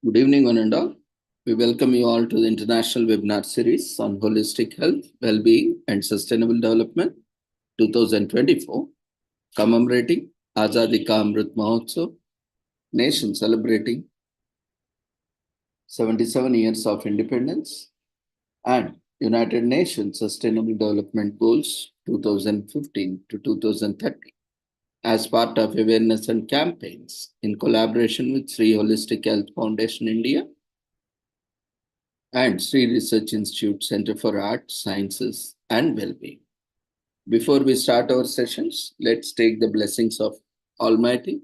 Good evening, one and all. We welcome you all to the international webinar series on holistic health, well-being, and sustainable development 2024, commemorating Azadi Ka Amrit Mahotsav, nation celebrating 77 years of independence, and United Nations Sustainable Development Goals 2015 to 2030 as part of awareness and campaigns in collaboration with Sri Holistic Health Foundation India and Sri Research Institute Center for Arts, Sciences, and Wellbeing. Before we start our sessions, let's take the blessings of Almighty.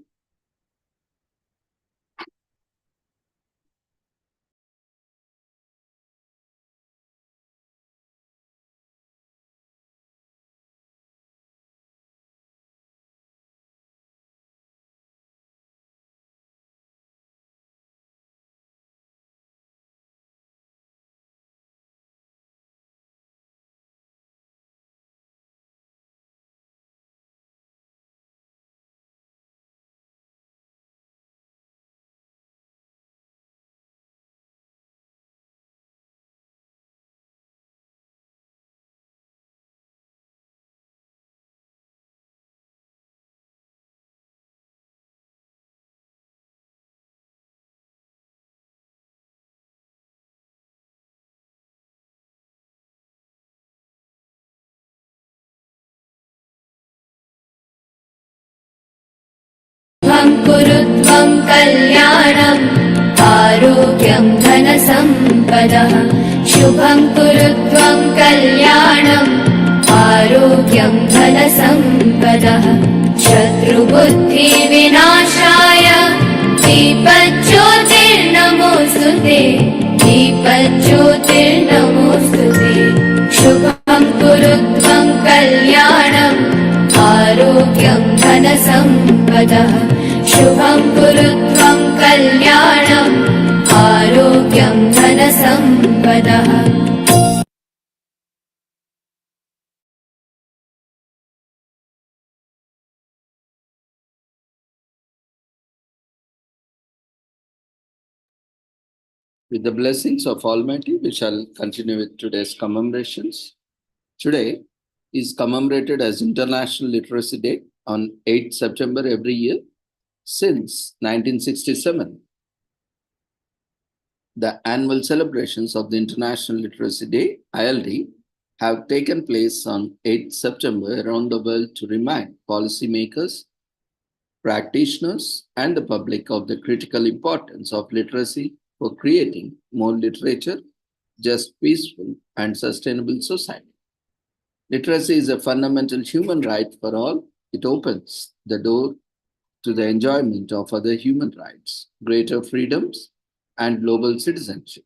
कुरुत्वं कल्याणम् आरोग्यं धनसम्पदः शुभं कुरुत्वं कल्याणम् आरोग्यं धनसम्पदः शत्रुबुद्धिविनाशाय दीपज्योतिर्नमोऽस्तुते दीपज्योतिर्नमोऽस्तुते शुभं कुरुत्वं कल्याणम् आरोग्यं धनसम्पदः शुभं कुरुत्वं कल्याणम् आरोग्यं धनसम्पदः With the blessings of Almighty, we shall continue with today's commemorations. Today is commemorated as International Literacy Day on 8th September every year since 1967. The annual celebrations of the International Literacy Day, ILD, have taken place on 8th September around the world to remind policymakers, practitioners, and the public of the critical importance of literacy for creating more literature, just, peaceful, and sustainable society. Literacy is a fundamental human right for all. It opens the door to the enjoyment of other human rights, greater freedoms, and global citizenship.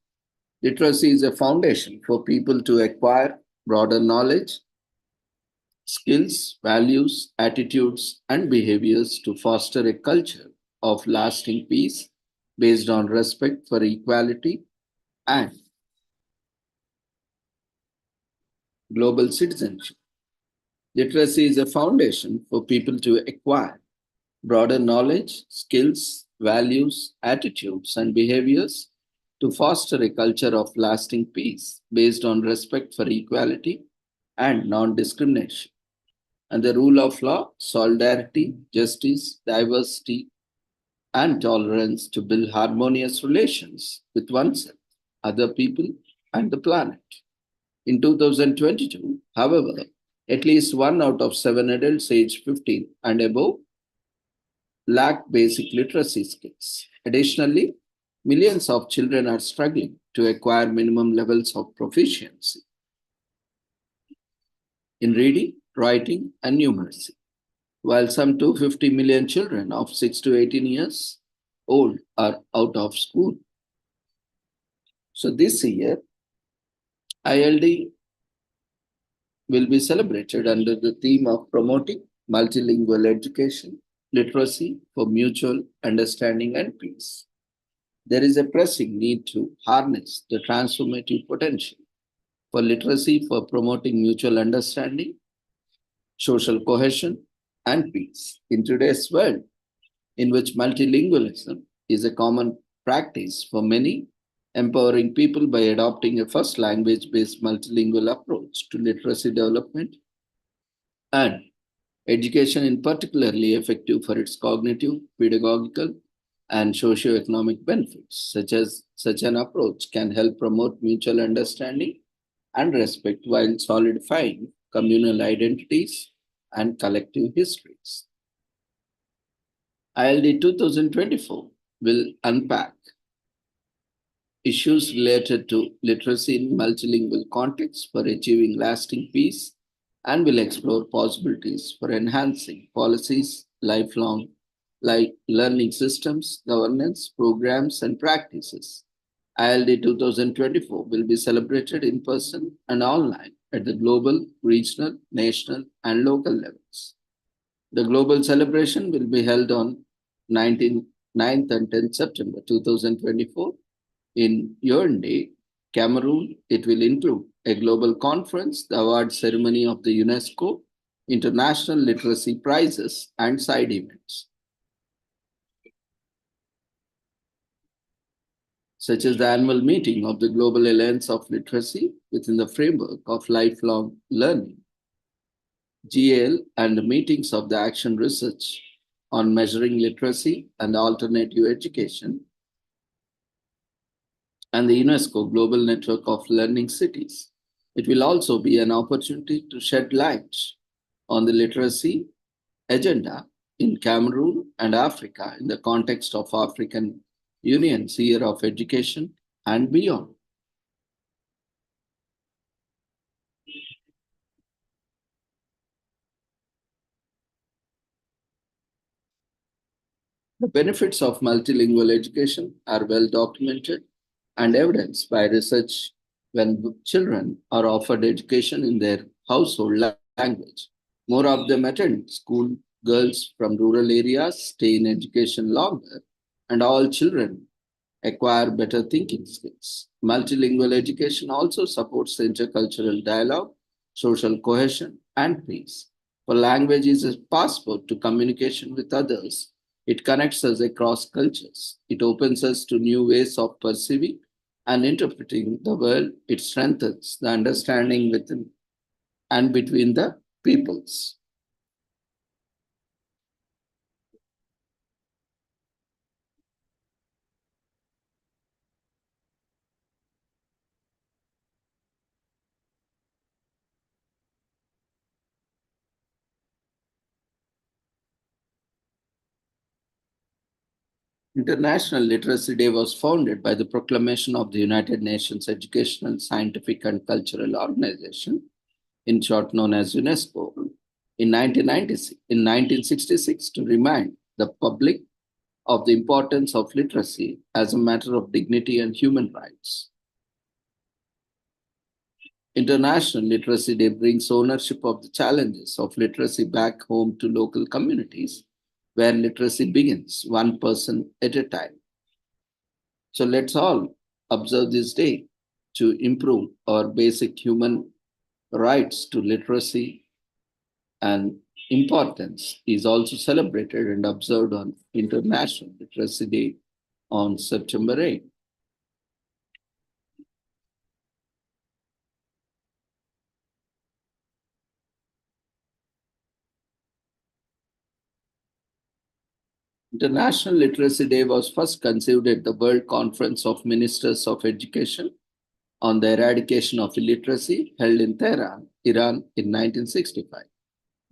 Literacy is a foundation for people to acquire broader knowledge, skills, values, attitudes, and behaviors to foster a culture of lasting peace based on respect for equality and global citizenship. Literacy is a foundation for people to acquire broader knowledge, skills, values, attitudes, and behaviors to foster a culture of lasting peace based on respect for equality and non discrimination, and the rule of law, solidarity, justice, diversity, and tolerance to build harmonious relations with oneself, other people, and the planet. In 2022, however, at least 1 out of 7 adults aged 15 and above lack basic literacy skills. Additionally, millions of children are struggling to acquire minimum levels of proficiency in reading, writing, and numeracy, while some 250 million children of 6 to 18 years old are out of school. So this year, ILD will be celebrated under the theme of promoting multilingual education, literacy for mutual understanding and peace. There is a pressing need to harness the transformative potential for literacy for promoting mutual understanding, social cohesion, and peace in today's world, in which multilingualism is a common practice for many, empowering people by adopting a first language-based multilingual approach to literacy development, and education is particularly effective for its cognitive, pedagogical, and socio-economic benefits, such as such an approach can help promote mutual understanding and respect while solidifying communal identities and collective histories. ILD 2024 will unpack issues related to literacy in multilingual contexts for achieving lasting peace and will explore possibilities for enhancing policies, lifelong learning systems, governance, programs, and practices. ILD 2024 will be celebrated in person and online at the global, regional, national, and local levels. The global celebration will be held on 9th and 10th September 2024 in Yaoundé, Cameroon. It will include a global conference, the award ceremony of the UNESCO, international literacy prizes, and side events, such as the annual meeting of the Global Alliance of Literacy within the framework of lifelong learning, GAL, and the meetings of the Action Research on measuring literacy and alternative education, and the UNESCO Global Network of Learning Cities. It will also be an opportunity to shed light on the literacy agenda in Cameroon and Africa in the context of African Union's Year of Education and beyond. The benefits of multilingual education are well documented and evidenced by research when children are offered education in their household language. More of them attend school. Girls from rural areas stay in education longer, and all children acquire better thinking skills. Multilingual education also supports intercultural dialogue, social cohesion, and peace. For language is a passport to communication with others. It connects us across cultures. It opens us to new ways of perceiving and interpreting the world. It strengthens the understanding within and between the peoples. International Literacy Day was founded by the proclamation of the United Nations Educational, Scientific, and Cultural Organization, in short known as UNESCO, in 1966 to remind the public of the importance of literacy as a matter of dignity and human rights. International Literacy Day brings ownership of the challenges of literacy back home to local communities where literacy begins, one person at a time. So let's all observe this day to improve our basic human rights to literacy and importance is also celebrated and observed on International Literacy Day on September 8. International Literacy Day was first conceived at the World Conference of Ministers of Education on the Eradication of Illiteracy held in Tehran, Iran in 1965.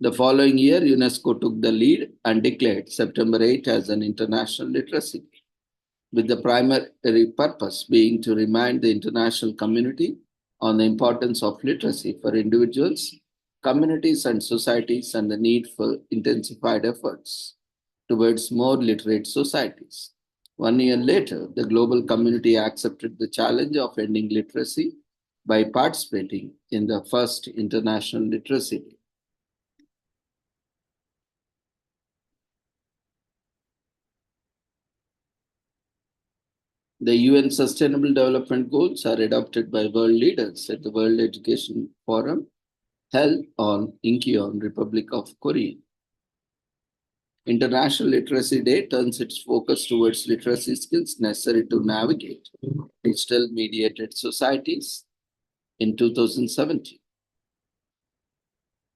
The following year, UNESCO took the lead and declared September 8 as an International Literacy Day, with the primary purpose being to remind the international community on the importance of literacy for individuals, communities, and societies, and the need for intensified efforts towards more literate societies. 1 year later, the global community accepted the challenge of ending literacy by participating in the first International Literacy Day. The UN Sustainable Development Goals are adopted by world leaders at the World Education Forum held on Incheon, Republic of Korea. International Literacy Day turns its focus towards literacy skills necessary to navigate digital mediated societies in 2017.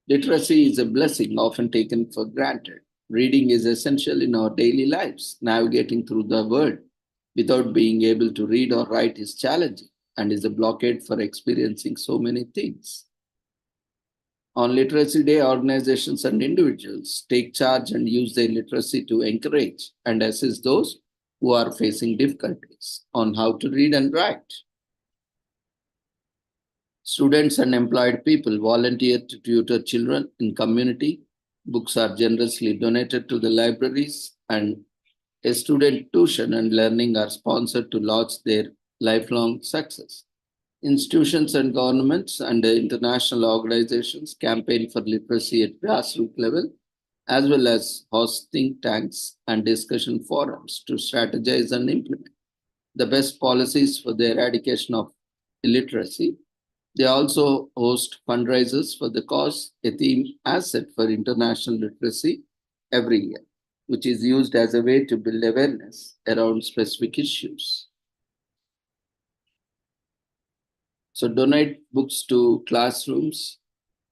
Literacy is a blessing often taken for granted. Reading is essential in our daily lives. Navigating through the world without being able to read or write is challenging and is a blockade for experiencing so many things. On Literacy Day, organizations and individuals take charge and use their literacy to encourage and assist those who are facing difficulties on how to read and write. Students and employed people volunteer to tutor children in community. Books are generously donated to the libraries, and a student tuition and learning are sponsored to launch their lifelong success. Institutions and governments and international organizations campaign for literacy at grassroots level, as well as host think tanks and discussion forums to strategize and implement the best policies for the eradication of illiteracy. They also host fundraisers for the cause, a theme asset for international literacy every year, which is used as a way to build awareness around specific issues. So donate books to classrooms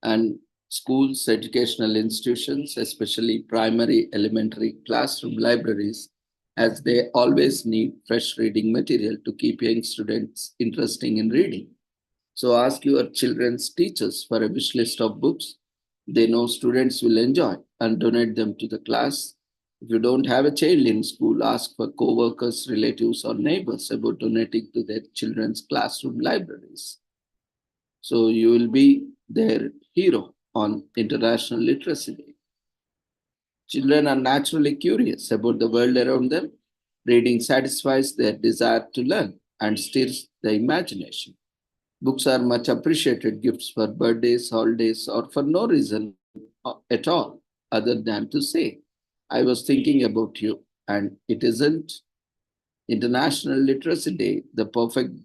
and schools, educational institutions, especially primary, elementary classroom libraries, as they always need fresh reading material to keep young students interested in reading. So ask your children's teachers for a wish list of books they know students will enjoy and donate them to the class. If you don't have a child in school, ask for co-workers, relatives, or neighbors about donating to their children's classroom libraries. So you will be their hero on International Literacy Day. Children are naturally curious about the world around them. Reading satisfies their desire to learn and stirs the imagination. Books are much appreciated gifts for birthdays, holidays, or for no reason at all other than to say, I was thinking about you. And it isn't International Literacy Day the perfect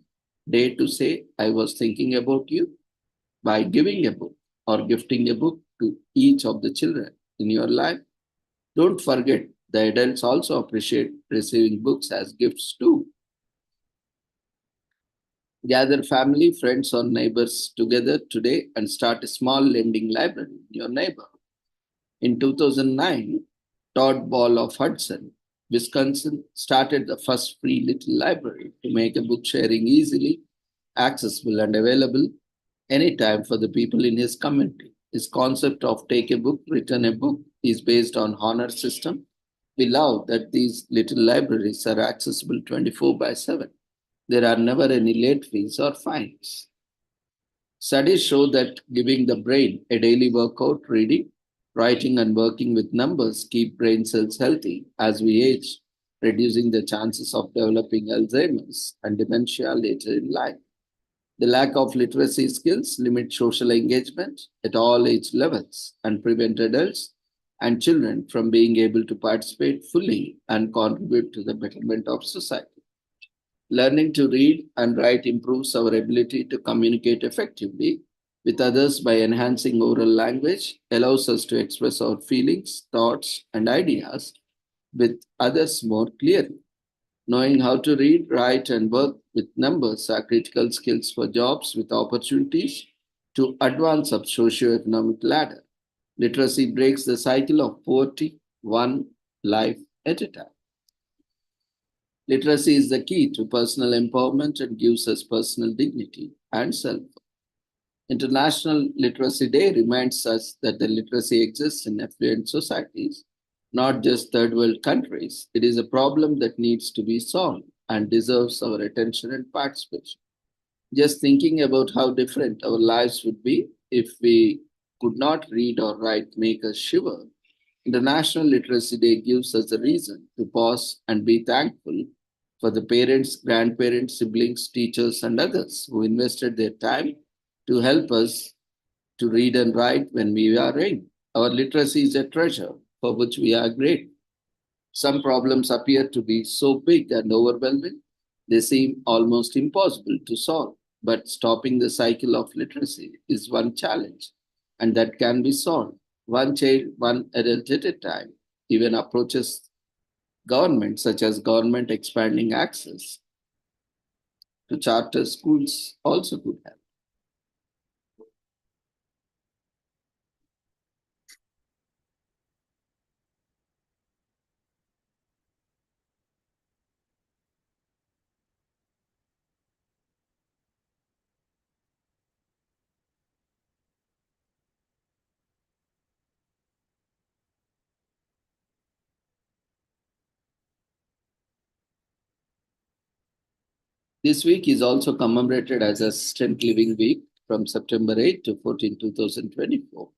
day to say, I was thinking about you? By giving a book or gifting a book to each of the children in your life. Don't forget, the adults also appreciate receiving books as gifts too. Gather family, friends, or neighbors together today and start a small lending library in your neighborhood. In 2009, Todd Ball of Hudson, Wisconsin, started the first free little library to make a book sharing easily accessible and available anytime for the people in his community. His concept of take a book, return a book is based on honor system. We love that these little libraries are accessible 24/7. There are never any late fees or fines. Studies show that giving the brain a daily workout, reading, writing, and working with numbers keep brain cells healthy as we age, reducing the chances of developing Alzheimer's and dementia later in life. The lack of literacy skills limit social engagement at all age levels and prevent adults and children from being able to participate fully and contribute to the betterment of society. Learning to read and write improves our ability to communicate effectively with others by enhancing oral language, allows us to express our feelings, thoughts, and ideas with others more clearly. Knowing how to read, write, and work with numbers are critical skills for jobs with opportunities to advance up socioeconomic ladder. Literacy breaks the cycle of poverty one life at a time. Literacy is the key to personal empowerment and gives us personal dignity and self. International Literacy Day reminds us that the literacy exists in affluent societies, not just third world countries. It is a problem that needs to be solved and deserves our attention and participation. Just thinking about how different our lives would be if we could not read or write make us shiver. International Literacy Day gives us a reason to pause and be thankful for the parents, grandparents, siblings, teachers, and others who invested their time to help us to read and write when we are young. Our literacy is a treasure for which we are grateful. Some problems appear to be so big and overwhelming, they seem almost impossible to solve. But stopping the cycle of literacy is one challenge, and that can be solved, one child, one adult at a time. even approaches government, such as government expanding access to charter schools, also could help. This week is also commemorated as Assistant Living Week from September 8 to 14, 2024.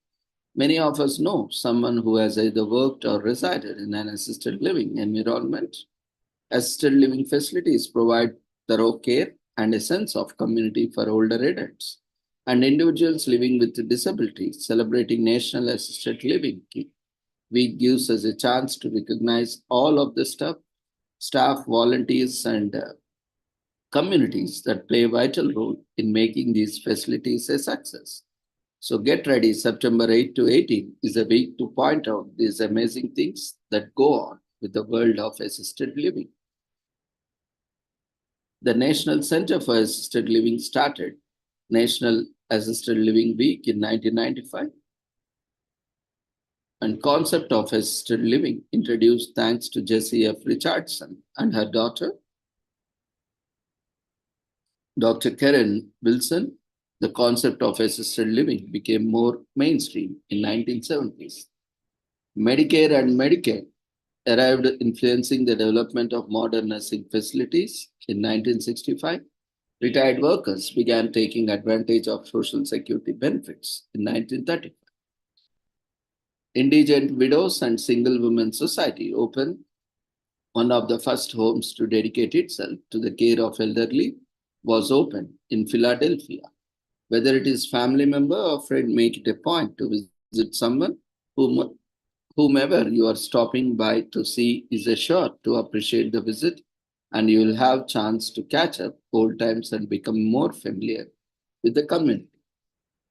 Many of us know someone who has either worked or resided in an assisted living environment. Assisted living facilities provide thorough care and a sense of community for older adults and individuals living with disabilities. Celebrating National Assisted Living Week gives us a chance to recognize all of the staff, volunteers, and communities that play a vital role in making these facilities a success. So get ready, September 8 to 18 is a week to point out these amazing things that go on with the world of assisted living. The National Center for Assisted Living started National Assisted Living Week in 1995 and concept of assisted living introduced thanks to Jessie F. Richardson and her daughter, Dr. Karen Wilson. The concept of assisted living became more mainstream in 1970s. Medicare and Medicaid arrived influencing the development of modern nursing facilities in 1965. Retired workers began taking advantage of Social Security benefits in 1935. Indigent Widows and Single Women Society opened one of the first homes to dedicate itself to the care of elderly was opened in Philadelphia. Whether it is family member or friend, make it a point to visit someone whomever you are stopping by to see is assured to appreciate the visit, and you will have chance to catch up old times and become more familiar with the community.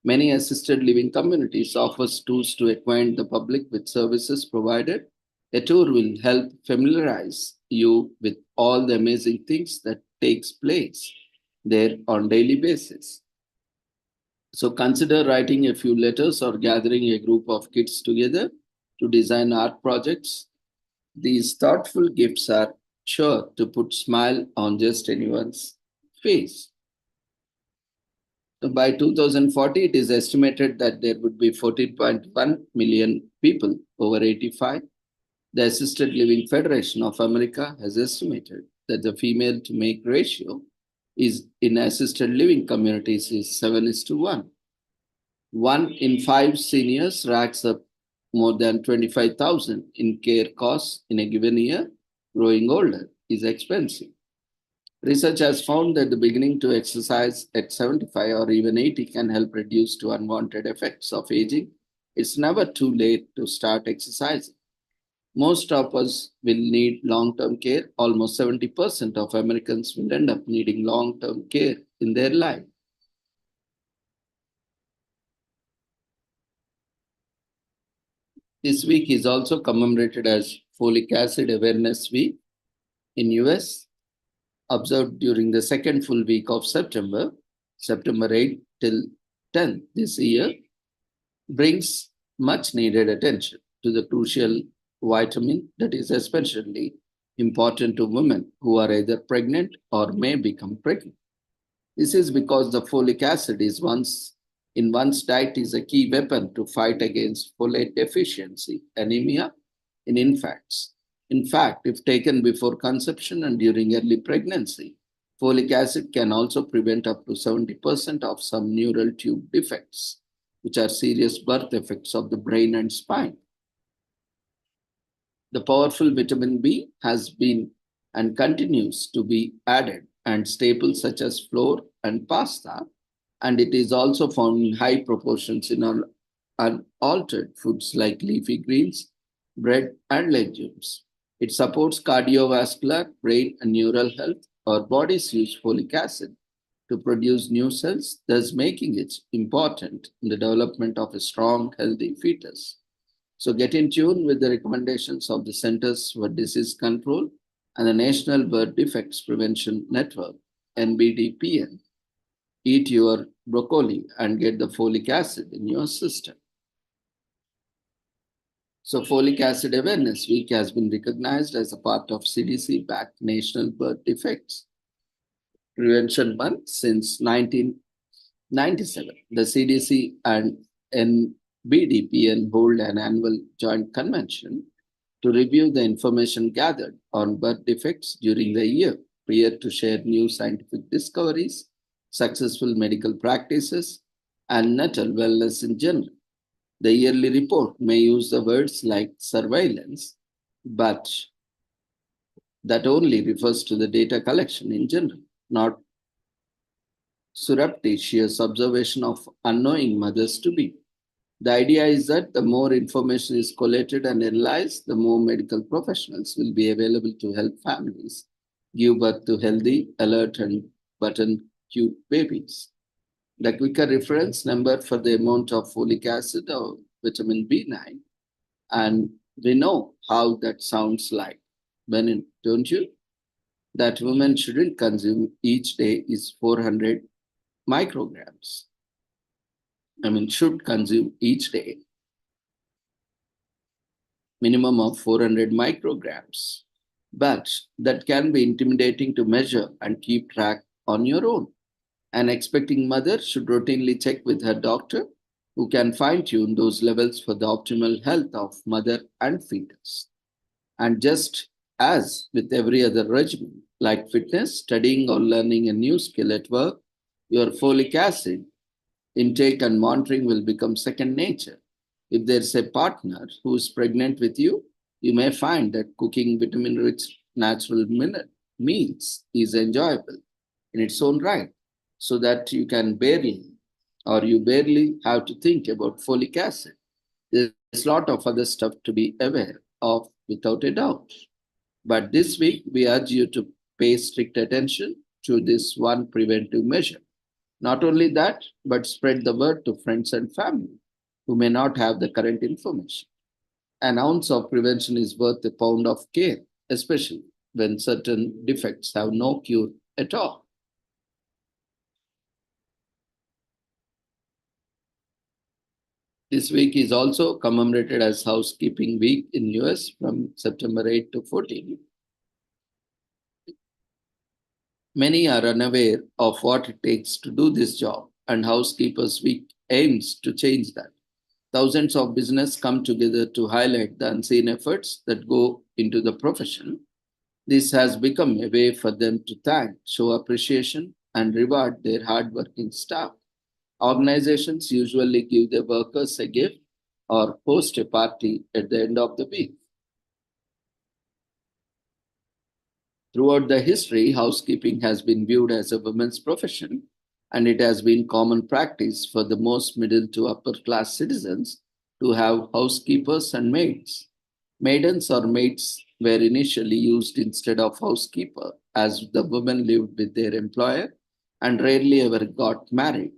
Many assisted living communities offer tours to acquaint the public with services provided. A tour will help familiarize you with all the amazing things that takes place there on daily basis. So consider writing a few letters or gathering a group of kids together to design art projects. These thoughtful gifts are sure to put smile on just anyone's face. So by 2040, it is estimated that there would be 14.1 million people over 85. The Assisted Living Federation of America has estimated that the female to male ratio is in assisted living communities is 7:1. 1 in 5 seniors racks up more than 25,000 in care costs in a given year. Growing older is expensive. Research has found that the beginning to exercise at 75 or even 80 can help reduce to unwanted effects of aging. It's never too late to start exercising. Most of us will need long-term care. Almost 70% of Americans will end up needing long-term care in their life. This week is also commemorated as Folic Acid Awareness Week in US, observed during the second full week of September, September 8 till 10 this year, brings much needed attention to the crucial vitamin that is especially important to women who are either pregnant or may become pregnant. This is because the folic acid is in one's diet is a key weapon to fight against folate deficiency, anemia in infants. In fact, if taken before conception and during early pregnancy, folic acid can also prevent up to 70% of some neural tube defects, which are serious birth effects of the brain and spine. The powerful vitamin B has been and continues to be added and staples such as flour and pasta, and it is also found in high proportions in unaltered foods like leafy greens, bread, and legumes. It supports cardiovascular, brain, and neural health. Our bodies use folic acid to produce new cells, thus making it important in the development of a strong, healthy fetus. So get in tune with the recommendations of the Centers for Disease Control and the National Birth Defects Prevention Network, NBDPN. Eat your broccoli and get the folic acid in your system. So Folic Acid Awareness Week has been recognized as a part of CDC-backed National Birth Defects Prevention Month since 1997. The CDC and NBDPN hold an annual joint convention to review the information gathered on birth defects during the year, prior to share new scientific discoveries, successful medical practices, and natal wellness in general. The yearly report may use the words like surveillance, but that only refers to the data collection in general, not surreptitious observation of unknowing mothers to be. The idea is that the more information is collated and analyzed, the more medical professionals will be available to help families give birth to healthy, alert, and button cute babies. The quicker reference number for the amount of folic acid or vitamin B9, and we know how that sounds like. Benin, don't you? That women shouldn't consume each day is 400 micrograms. Should consume each day minimum of 400 micrograms. But that can be intimidating to measure and keep track on your own. An expecting mother should routinely check with her doctor, who can fine tune those levels for the optimal health of mother and fetus. And just as with every other regimen, like fitness, studying, or learning a new skill at work, your folic acid intake and monitoring will become second nature. If there's a partner who is pregnant with you, you may find that cooking vitamin rich natural meals is enjoyable in its own right, so that you barely have to think about folic acid. There's a lot of other stuff to be aware of without a doubt. But this week, we urge you to pay strict attention to this one preventive measure. Not only that, but spread the word to friends and family who may not have the current information. An ounce of prevention is worth a pound of care, especially when certain defects have no cure at all. This week is also commemorated as Housekeeping Week in US from September 8 to 14. Many are unaware of what it takes to do this job, and Housekeepers Week aims to change that. Thousands of businesses come together to highlight the unseen efforts that go into the profession. This has become a way for them to thank, show appreciation, and reward their hardworking staff. Organizations usually give their workers a gift or host a party at the end of the week. Throughout the history, housekeeping has been viewed as a women's profession, and it has been common practice for the most middle to upper class citizens to have housekeepers and maids. Maidens or maids were initially used instead of housekeeper, as the women lived with their employer and rarely ever got married.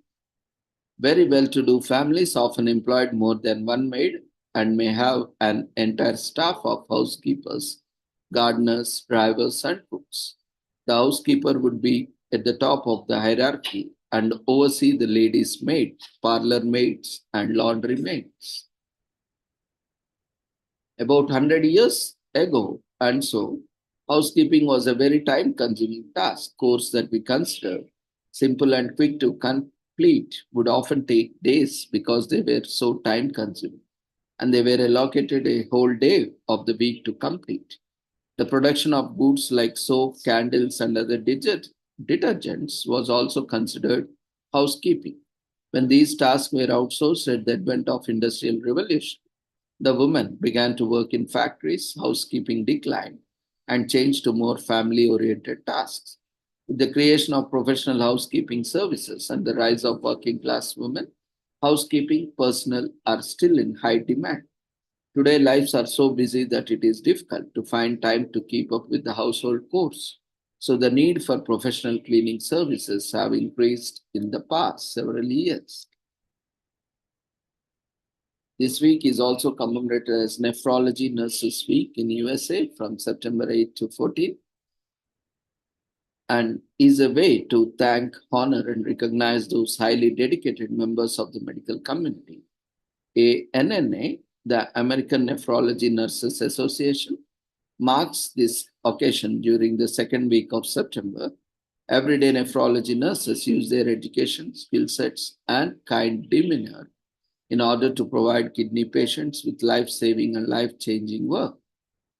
Very well-to-do families often employed more than one maid and may have an entire staff of housekeepers, gardeners, drivers, and cooks. The housekeeper would be at the top of the hierarchy and oversee the ladies' maids, parlor maids, and laundry maids. About 100 years ago, and so, housekeeping was a very time-consuming task. Course that we consider simple and quick to complete would often take days because they were so time-consuming, and they were allocated a whole day of the week to complete. The production of goods like soap, candles, and other detergents was also considered housekeeping. When these tasks were outsourced at the advent of Industrial Revolution, the women began to work in factories, housekeeping declined, and changed to more family-oriented tasks. With the creation of professional housekeeping services and the rise of working-class women, housekeeping personnel are still in high demand. Today, lives are so busy that it is difficult to find time to keep up with the household chores. So the need for professional cleaning services have increased in the past several years. This week is also commemorated as Nephrology Nurses Week in USA from September 8 to 14, and is a way to thank, honor, and recognize those highly dedicated members of the medical community. ANNA, the American Nephrology Nurses Association, marks this occasion during the second week of September. Everyday nephrology nurses use their education, skill sets, and kind demeanor in order to provide kidney patients with life-saving and life-changing work.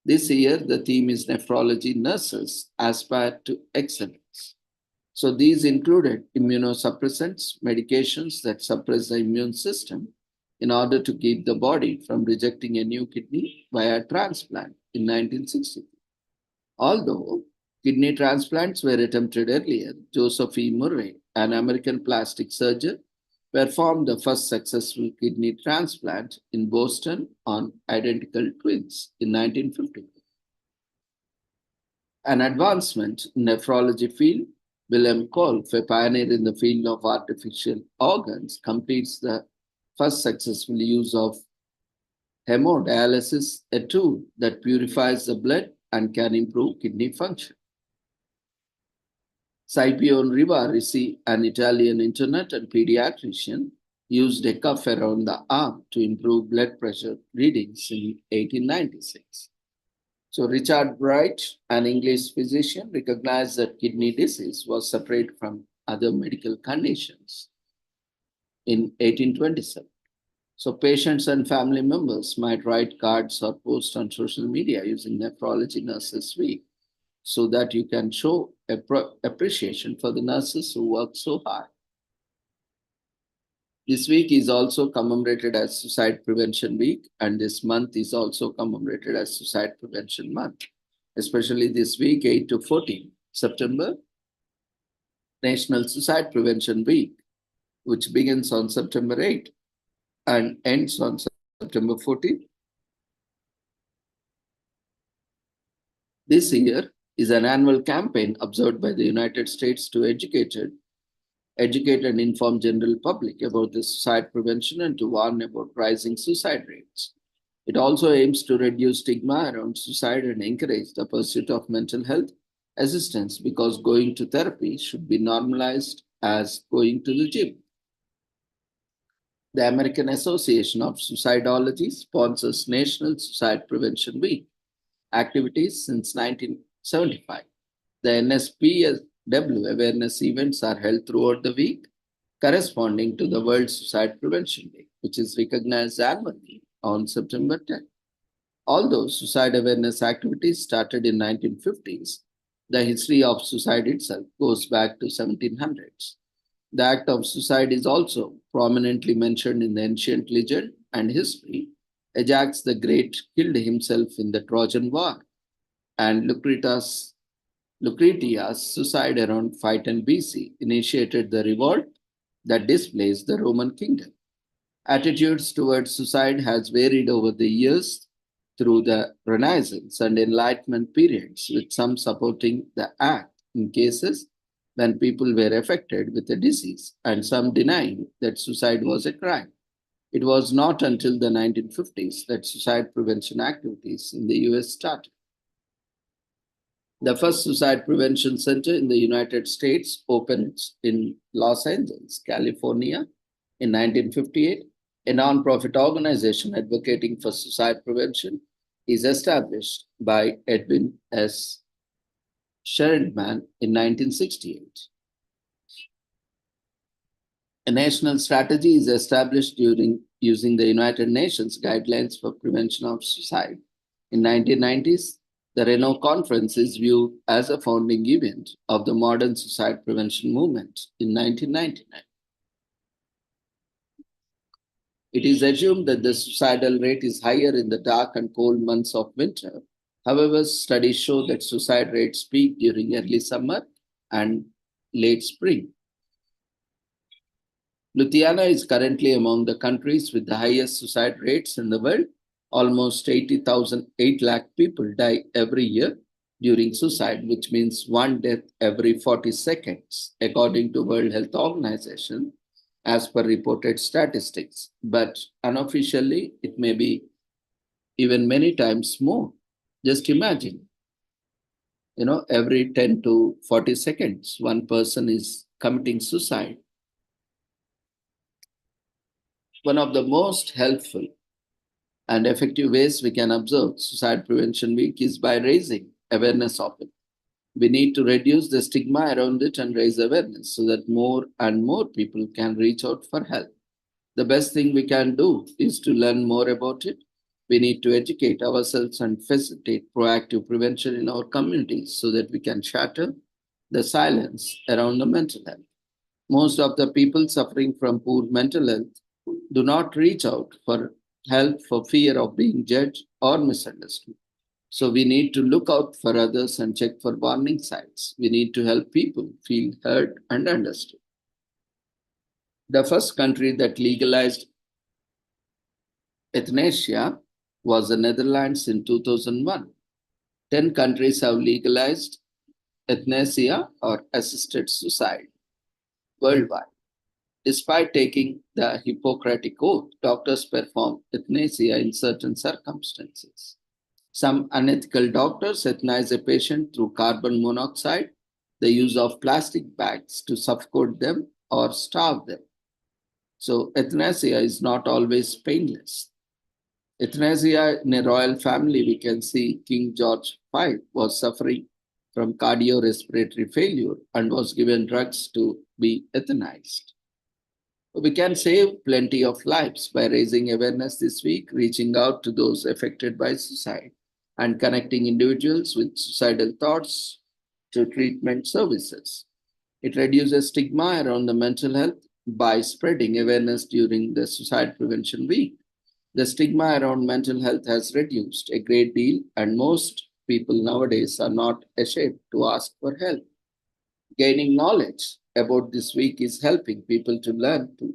This year, the theme is Nephrology Nurses Aspire to Excellence. So these included immunosuppressants, medications that suppress the immune system in order to keep the body from rejecting a new kidney via transplant in 1960. Although kidney transplants were attempted earlier, Joseph E. Murray, an American plastic surgeon, performed the first successful kidney transplant in Boston on identical twins in 1950. An advancement in nephrology field, William Kolb, a pioneer in the field of artificial organs, completes the first successful use of hemodialysis, a tool that purifies the blood and can improve kidney function. Scipione Rivarisi, an Italian internist and pediatrician, used a cuff around the arm to improve blood pressure readings in 1896. So Richard Bright, an English physician, recognized that kidney disease was separate from other medical conditions in 1827. So patients and family members might write cards or post on social media using Nephrology Nurses Week so that you can show appreciation for the nurses who work so hard. This week is also commemorated as Suicide Prevention Week, and this month is also commemorated as Suicide Prevention Month, especially this week, 8 to 14 September, National Suicide Prevention Week, which begins on September 8 and ends on September 14. This year is an annual campaign observed by the United States to educate and inform general public about the suicide prevention and to warn about rising suicide rates. It also aims to reduce stigma around suicide and encourage the pursuit of mental health assistance because going to therapy should be normalized as going to the gym. The American Association of Suicidology sponsors National Suicide Prevention Week activities since 1975. The NSPW awareness events are held throughout the week, corresponding to the World Suicide Prevention Day, which is recognized annually on September 10. Although suicide awareness activities started in 1950s, the history of suicide itself goes back to 1700s. The act of suicide is also prominently mentioned in the ancient legend and history. Ajax the Great killed himself in the Trojan War, and Lucretia's suicide around 510 BC initiated the revolt that displaced the Roman kingdom. Attitudes towards suicide has varied over the years through the Renaissance and Enlightenment periods, with some supporting the act in cases when people were affected with a disease and some denying that suicide was a crime. It was not until the 1950s that suicide prevention activities in the US started. The first suicide prevention center in the United States opened in Los Angeles, California in 1958. A nonprofit organization advocating for suicide prevention is established by Edwin S. Sheridan in 1968. A national strategy is established using the United Nations guidelines for prevention of suicide. In 1990s, the Reno Conference is viewed as a founding event of the modern suicide prevention movement in 1999. It is assumed that the suicidal rate is higher in the dark and cold months of winter. However, studies show that suicide rates peak during early summer and late spring. Lithuania is currently among the countries with the highest suicide rates in the world. Almost 8 lakh people die every year during suicide, which means one death every 40 seconds, according to World Health Organization. as per reported statistics, but unofficially it may be even many times more. Just imagine, every 10 to 40 seconds, one person is committing suicide. One of the most helpful and effective ways we can observe Suicide Prevention Week is by raising awareness of it. We need to reduce the stigma around it and raise awareness so that more and more people can reach out for help. The best thing we can do is to learn more about it. We need to educate ourselves and facilitate proactive prevention in our communities so that we can shatter the silence around the mental health. Most of the people suffering from poor mental health do not reach out for help for fear of being judged or misunderstood. So we need to look out for others and check for warning signs. We need to help people feel heard and understood. The first country that legalized euthanasia was the Netherlands in 2001. 10 countries have legalized euthanasia or assisted suicide worldwide. Despite taking the Hippocratic Oath, doctors perform euthanasia in certain circumstances. Some unethical doctors euthanize a patient through carbon monoxide, the use of plastic bags to suffocate them or starve them. So, euthanasia is not always painless. Euthanasia in a royal family, we can see King George V was suffering from cardiorespiratory failure and was given drugs to be euthanized. We can save plenty of lives by raising awareness this week, reaching out to those affected by suicide, and connecting individuals with suicidal thoughts to treatment services. It reduces stigma around the mental health by spreading awareness during the Suicide Prevention Week. The stigma around mental health has reduced a great deal, and most people nowadays are not ashamed to ask for help. Gaining knowledge about this week is helping people to learn to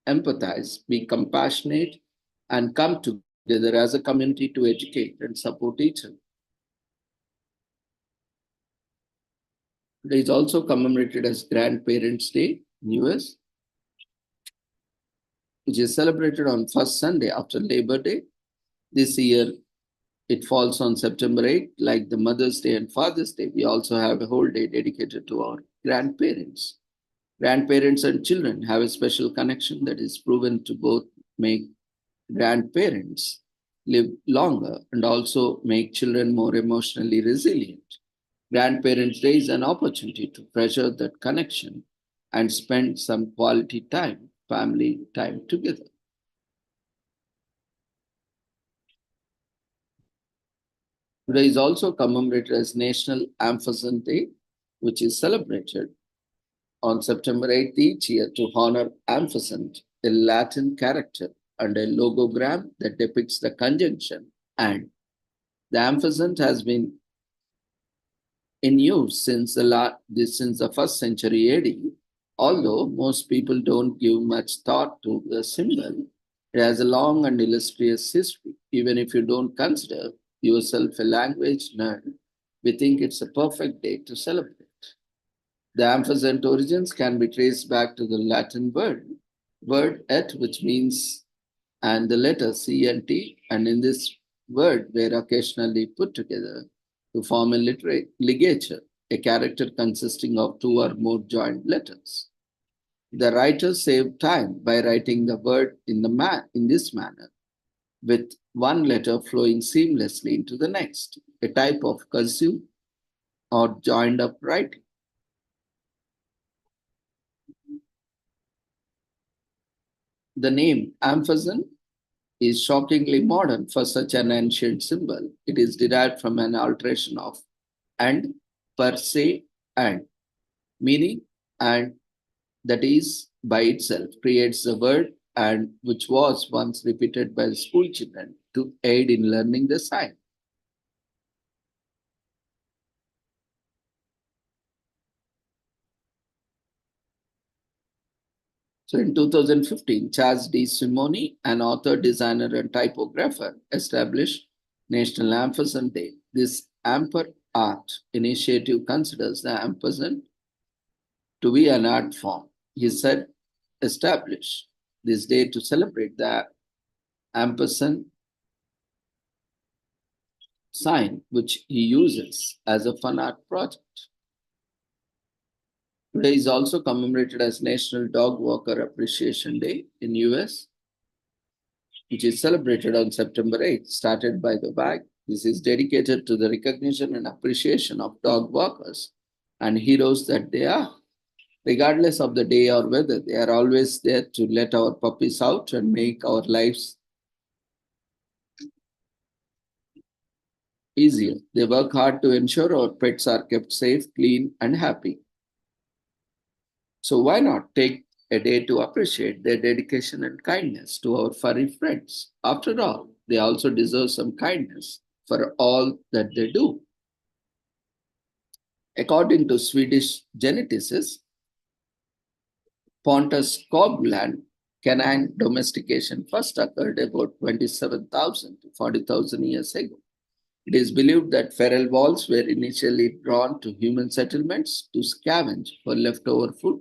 empathize, be compassionate, and come together as a community to educate and support each other. It is also commemorated as Grandparents' Day in US, which is celebrated on first Sunday after Labor Day. This year, it falls on September 8th, like the Mother's Day and Father's Day. We also have a whole day dedicated to our grandparents. Grandparents and children have a special connection that is proven to both make grandparents live longer and also make children more emotionally resilient. Grandparents' Day is an opportunity to treasure that connection and spend some quality time, family time together. Today is also commemorated as National Ampersand Day, which is celebrated on September 8th each year to honor ampersand, a Latin character and a logogram that depicts the conjunction and. The ampersand has been in use since the first century AD. Although most people don't give much thought to the symbol, it has a long and illustrious history. Even if you don't consider yourself a language nerd, we think it's a perfect day to celebrate. The ampersand origins can be traced back to the Latin word et, which means and the letters C and T, and in this word were occasionally put together to form a ligature, a character consisting of two or more joined letters. The writer saved time by writing the word in this manner, with one letter flowing seamlessly into the next, a type of cursive or joined up writing. The name ampersand is shockingly modern for such an ancient symbol. It is derived from an alteration of and per se and, meaning and that is by itself creates the word and, which was once repeated by school children to aid in learning the sign. So in 2015, Charles D. Simoni, an author, designer, and typographer, established National Ampersand Day. This Amper Art initiative considers the ampersand to be an art form. He said, established this day to celebrate the ampersand sign, which he uses as a fun art project. Today is also commemorated as National Dog Walker Appreciation Day in US, which is celebrated on September 8th, started by the WAG. This is dedicated to the recognition and appreciation of dog walkers and heroes that they are. Regardless of the day or weather, they are always there to let our puppies out and make our lives easier. They work hard to ensure our pets are kept safe, clean, and happy. So why not take a day to appreciate their dedication and kindness to our furry friends? After all, they also deserve some kindness for all that they do. According to Swedish geneticists, Pontus Cogland, canine domestication first occurred about 27,000 to 40,000 years ago. It is believed that feral wolves were initially drawn to human settlements to scavenge for leftover food.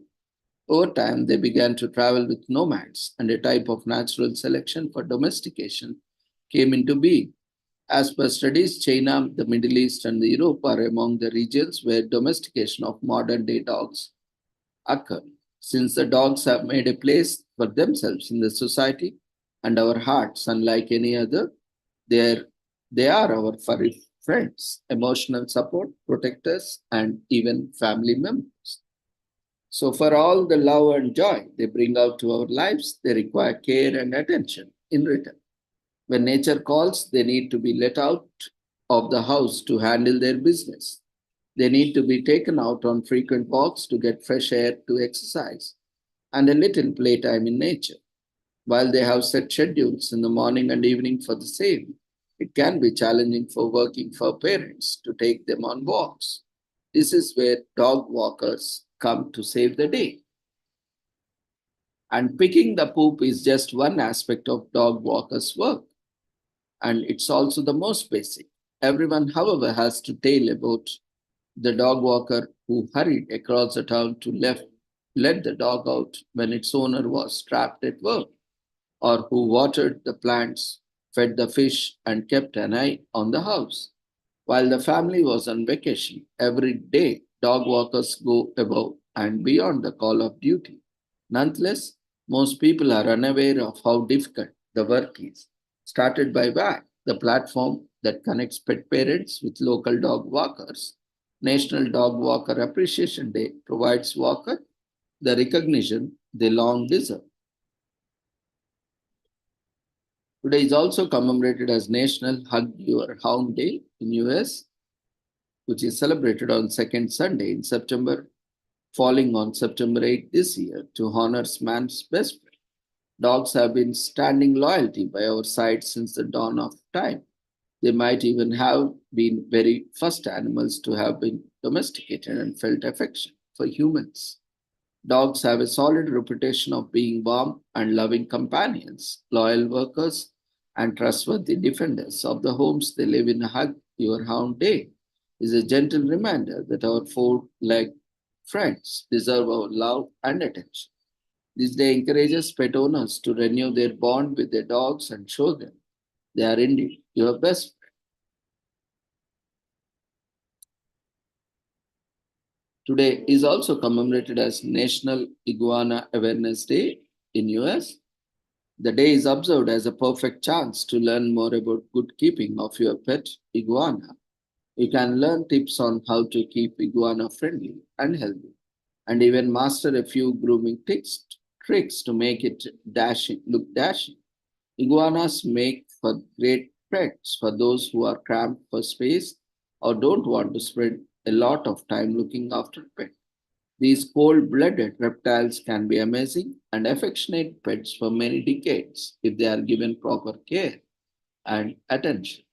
Over time, they began to travel with nomads, and a type of natural selection for domestication came into being. As per studies, China, the Middle East, and Europe are among the regions where domestication of modern day dogs occur. Since the dogs have made a place for themselves in the society and our hearts, unlike any other, they are our furry friends, emotional support, protectors, and even family members. So, for all the love and joy they bring out to our lives, they require care and attention in return. When nature calls, they need to be let out of the house to handle their business. They need to be taken out on frequent walks to get fresh air to exercise and a little playtime in nature. While they have set schedules in the morning and evening for the same, it can be challenging for working for parents to take them on walks. This is where dog walkers come to save the day. And picking the poop is just one aspect of dog walkers' work, and it's also the most basic. Everyone, however, has to tell about the dog walker who hurried across the town to let the dog out when its owner was trapped at work, or who watered the plants, fed the fish, and kept an eye on the house. While the family was on vacation, every day dog walkers go above and beyond the call of duty. Nonetheless, most people are unaware of how difficult the work is. Started by WAC, the platform that connects pet parents with local dog walkers, National Dog Walker Appreciation Day provides walker the recognition they long deserve. Today is also commemorated as National Hug Your Hound Day in US, which is celebrated on second Sunday in September, falling on September 8 this year to honor man's best friend. Dogs have been standing loyalty by our side since the dawn of time. They might even have been very first animals to have been domesticated and felt affection for humans. Dogs have a solid reputation of being warm and loving companions, loyal workers, and trustworthy defenders of the homes they live in. Hug Your Hound Day is a gentle reminder that our four-legged friends deserve our love and attention. This day encourages pet owners to renew their bond with their dogs and show them they are indeed your best friend. Today is also commemorated as National Iguana Awareness Day in US. The day is observed as a perfect chance to learn more about good keeping of your pet iguana. You can learn tips on how to keep iguana friendly and healthy, and even master a few grooming tricks to make it look dashing. Iguanas make for great pets for those who are cramped for space or don't want to spend a lot of time looking after pet. These cold-blooded reptiles can be amazing and affectionate pets for many decades if they are given proper care and attention.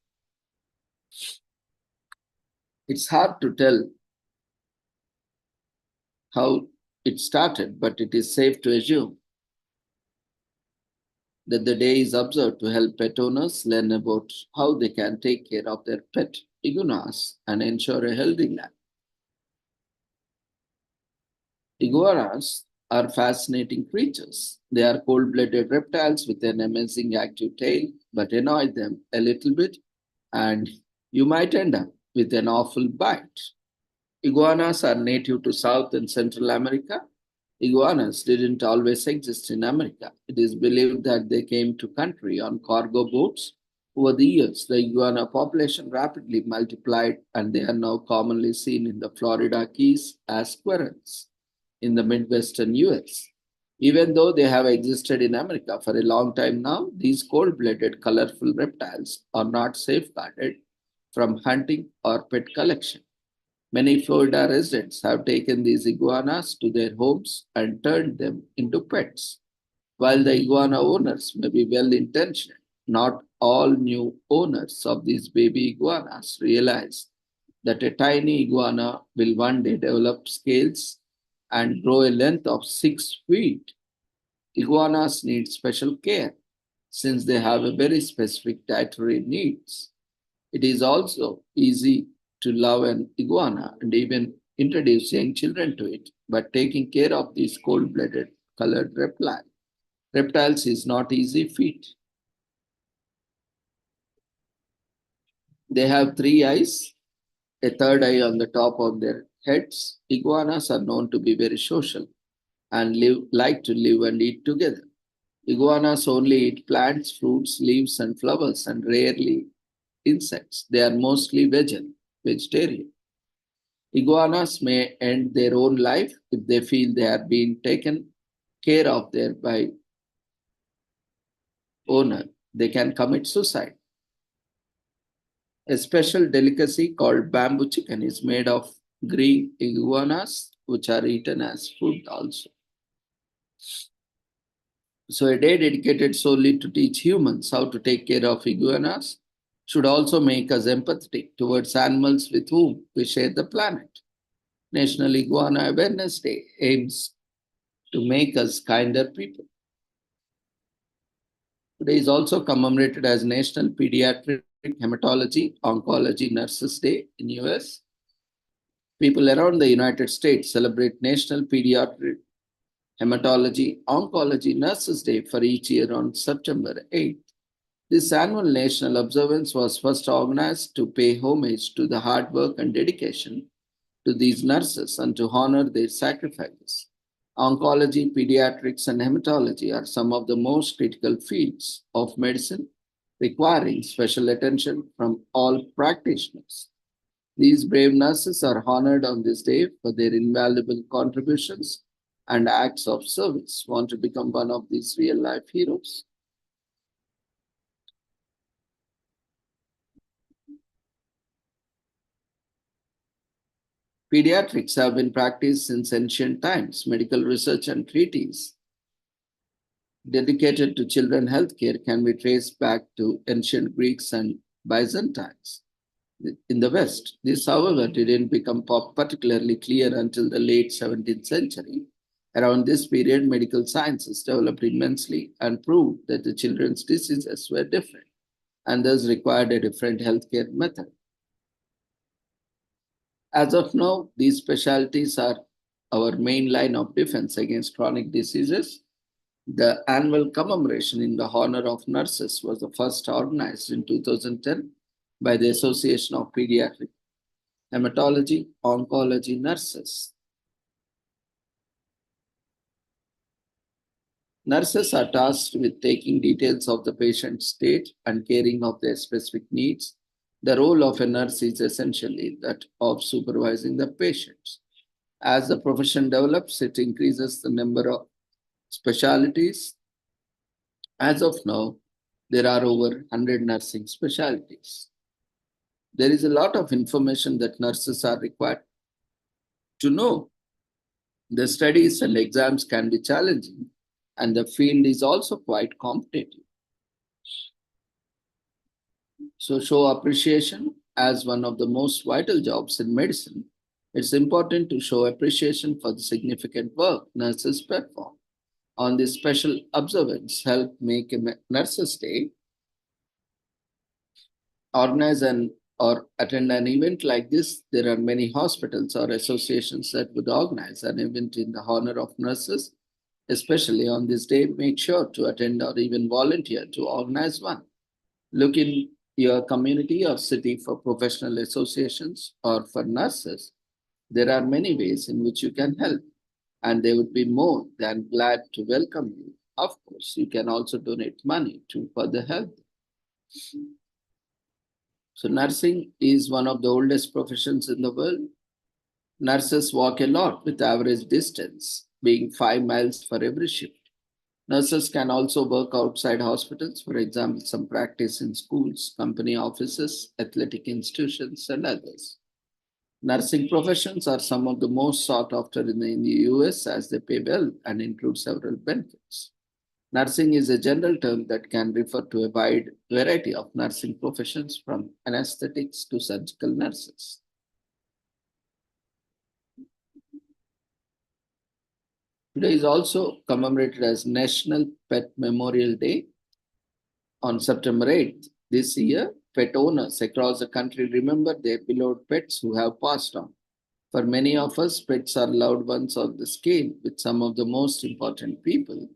It's hard to tell how it started, but it is safe to assume that the day is observed to help pet owners learn about how they can take care of their pet iguanas and ensure a healthy life. Iguanas are fascinating creatures. They are cold-blooded reptiles with an amazing active tail, but annoy them a little bit, and you might end up with an awful bite. Iguanas are native to South and Central America. Iguanas didn't always exist in America. It is believed that they came to country on cargo boats. Over the years, the iguana population rapidly multiplied, and they are now commonly seen in the Florida Keys as squirrels in the Midwestern US. Even though they have existed in America for a long time now, these cold blooded, colorful reptiles are not safeguarded from hunting or pet collection. Many Florida residents have taken these iguanas to their homes and turned them into pets. While the iguana owners may be well intentioned, not all new owners of these baby iguanas realize that a tiny iguana will one day develop scales and grow a length of 6 feet. Iguanas need special care since they have a very specific dietary needs. It is also easy to love an iguana and even introduce young children to it, but taking care of these cold-blooded colored reptiles is not easy feat. They have 3 eyes, a third eye on the top of their heads. Iguanas are known to be very social and like to live and eat together. Iguanas only eat plants, fruits, leaves, and flowers, and rarely insects. They are mostly vegetarian. Iguanas may end their own life if they feel they are being taken care of there by owner. They can commit suicide. A special delicacy called bamboo chicken is made of green iguanas, which are eaten as food also. So a day dedicated solely to teach humans how to take care of iguanas should also make us empathetic towards animals with whom we share the planet. National Iguana Awareness Day aims to make us kinder people. Today is also commemorated as National Pediatric Hematology Oncology Nurses Day in US. People around the United States celebrate National Pediatric Hematology Oncology Nurses Day for each year on September 8th. This annual national observance was first organized to pay homage to the hard work and dedication to these nurses and to honor their sacrifices. Oncology, pediatrics, and hematology are some of the most critical fields of medicine requiring special attention from all practitioners. These brave nurses are honored on this day for their invaluable contributions and acts of service. Want to become one of these real life heroes? Pediatrics have been practiced since ancient times. Medical research and treaties dedicated to children healthcare can be traced back to ancient Greeks and Byzantines in the West. This, however, didn't become particularly clear until the late 17th century. Around this period, medical sciences developed immensely and proved that the children's diseases were different and thus required a different healthcare method. As of now, these specialties are our main line of defense against chronic diseases. The annual commemoration in the honor of nurses was the first organized in 2010 by the Association of Pediatric Hematology Oncology Nurses. Nurses are tasked with taking details of the patient's state and caring of their specific needs. The role of a nurse is essentially that of supervising the patients. As the profession develops, it increases the number of specialties. As of now, there are over 100 nursing specialties. There is a lot of information that nurses are required to know. The studies and exams can be challenging, and the field is also quite competitive. So show appreciation as one of the most vital jobs in medicine. It's important to show appreciation for the significant work nurses perform. On this special observance, help make a Nurses Day. Organize an or attend an event like this, there are many hospitals or associations that would organize an event in the honor of nurses. Especially on this day, make sure to attend or even volunteer to organize one. Look in your community or city for professional associations or for nurses. There are many ways in which you can help, and they would be more than glad to welcome you. Of course, you can also donate money to further help. So, nursing is one of the oldest professions in the world. Nurses walk a lot with average distance being 5 miles for every shift. Nurses can also work outside hospitals, for example, some practice in schools, company offices, athletic institutions, and others. Nursing professions are some of the most sought after in the US as they pay well and include several benefits. Nursing is a general term that can refer to a wide variety of nursing professions from anesthetics to surgical nurses. Today is also commemorated as National Pet Memorial Day. On September 8th this year, pet owners across the country remember their beloved pets who have passed on. For many of us, pets are loved ones on the scale with some of the most important people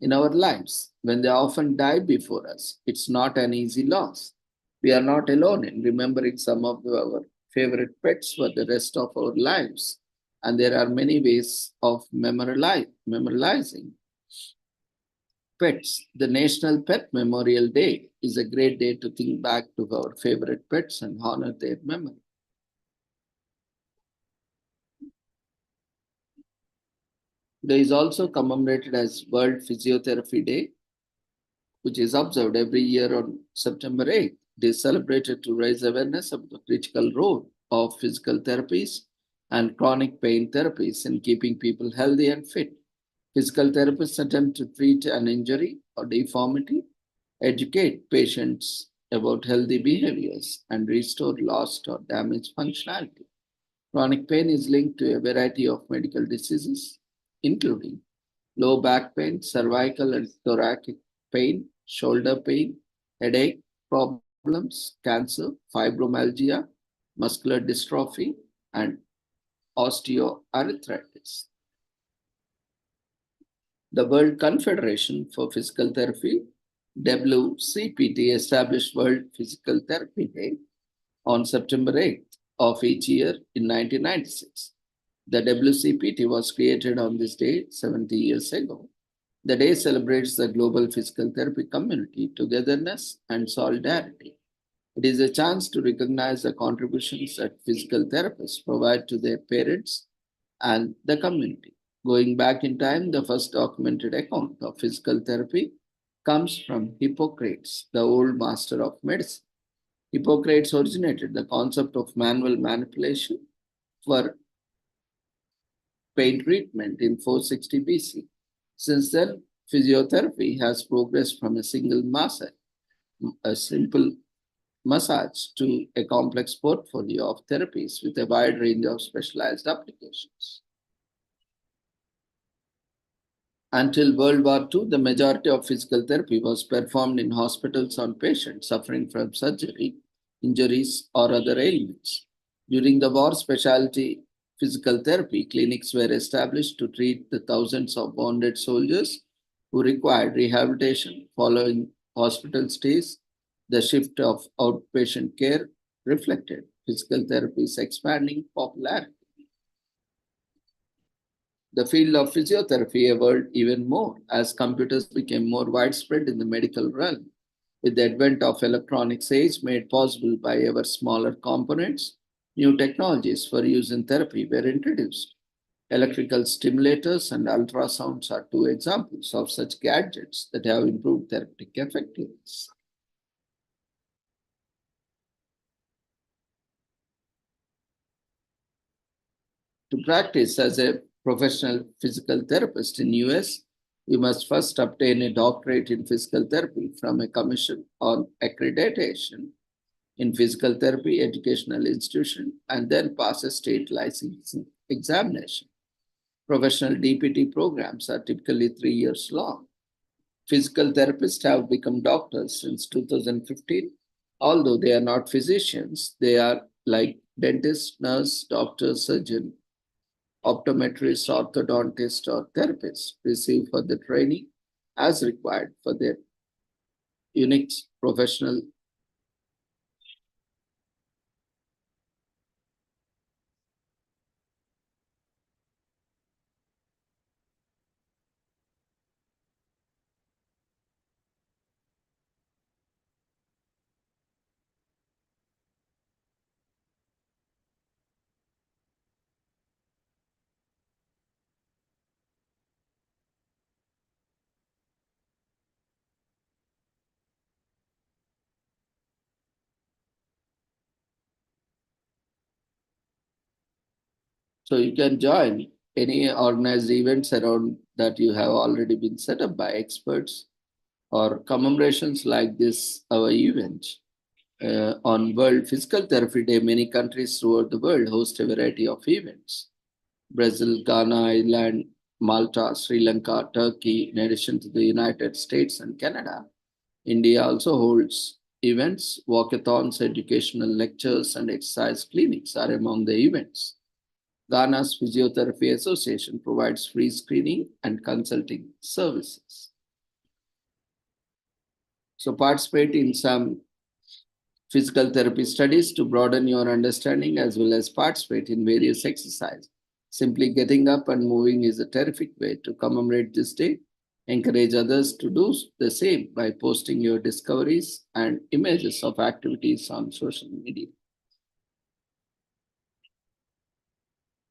in our lives. When they often die before us, it's not an easy loss. We are not alone in remembering some of our favorite pets for the rest of our lives. And there are many ways of memorializing pets. The National Pet Memorial Day is a great day to think back to our favorite pets and honor their memory. Today is also commemorated as World Physiotherapy Day, which is observed every year on September 8th. It is celebrated to raise awareness of the critical role of physical therapies and chronic pain therapies in keeping people healthy and fit. Physical therapists attempt to treat an injury or deformity, educate patients about healthy behaviors, and restore lost or damaged functionality. Chronic pain is linked to a variety of medical diseases, including low back pain, cervical and thoracic pain, shoulder pain, headache problems, cancer, fibromyalgia, muscular dystrophy, and osteoarthritis. The World Confederation for Physical Therapy, WCPT, established World Physical Therapy Day on September 8th of each year in 1996. The WCPT was created on this day 70 years ago. The day celebrates the global physical therapy community, togetherness, and solidarity. It is a chance to recognize the contributions that physical therapists provide to their parents and the community. Going back in time, the first documented account of physical therapy comes from Hippocrates, the old master of medicine. Hippocrates originated the concept of manual manipulation for pain treatment in 460 BC. Since then, physiotherapy has progressed from a simple massage to a complex portfolio of therapies with a wide range of specialized applications. Until World War II, the majority of physical therapy was performed in hospitals on patients suffering from surgery, injuries, or other ailments. During the war, specialty physical therapy clinics were established to treat the thousands of wounded soldiers who required rehabilitation following hospital stays. The shift of outpatient care reflected physical therapy's expanding popularity. The field of physiotherapy evolved even more as computers became more widespread in the medical realm. With the advent of electronics age made possible by ever smaller components, new technologies for use in therapy were introduced. Electrical stimulators and ultrasounds are two examples of such gadgets that have improved therapeutic effectiveness. To practice as a professional physical therapist in US, you must first obtain a doctorate in physical therapy from a commission or accreditation in physical therapy educational institution and then pass a state licensing examination. Professional DPT programs are typically 3 years long. Physical therapists have become doctors since 2015. Although they are not physicians, they are like dentist, nurse, doctor, surgeon, optometrist, orthodontist, or therapist, receive for the training as required for their unique professional. So you can join any organized events around that you have already been set up by experts or commemorations like this, our event. On World Physical Therapy Day, many countries throughout the world host a variety of events. Brazil, Ghana, Ireland, Malta, Sri Lanka, Turkey, in addition to the United States and Canada. India also holds events, walkathons, educational lectures, and exercise clinics are among the events. Ghana's Physiotherapy Association provides free screening and consulting services. So participate in some physical therapy studies to broaden your understanding as well as participate in various exercises. Simply getting up and moving is a terrific way to commemorate this day. Encourage others to do the same by posting your discoveries and images of activities on social media.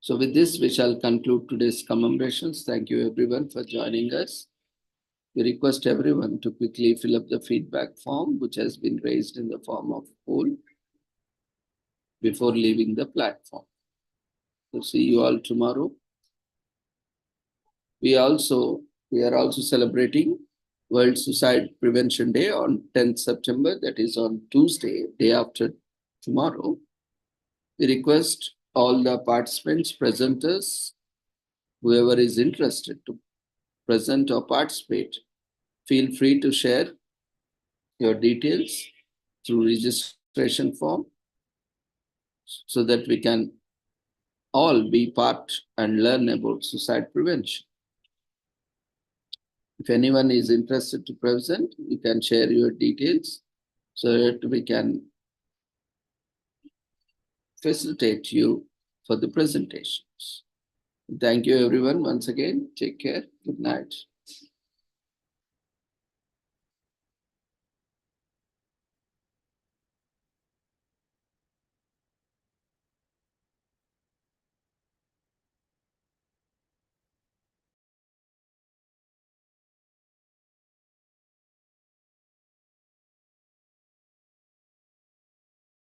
So with this, we shall conclude today's commemorations. Thank you everyone for joining us. We request everyone to quickly fill up the feedback form, which has been raised in the form of poll before leaving the platform. So see you all tomorrow. We are also celebrating World Suicide Prevention Day on 10th September, that is on Tuesday, day after tomorrow. We request all the participants, presenters, whoever is interested to present or participate, feel free to share your details through registration form so that we can all be part and learn about suicide prevention. If anyone is interested to present, you can share your details so that we can facilitate you for the presentations. Thank you everyone once again. Take care. Good night.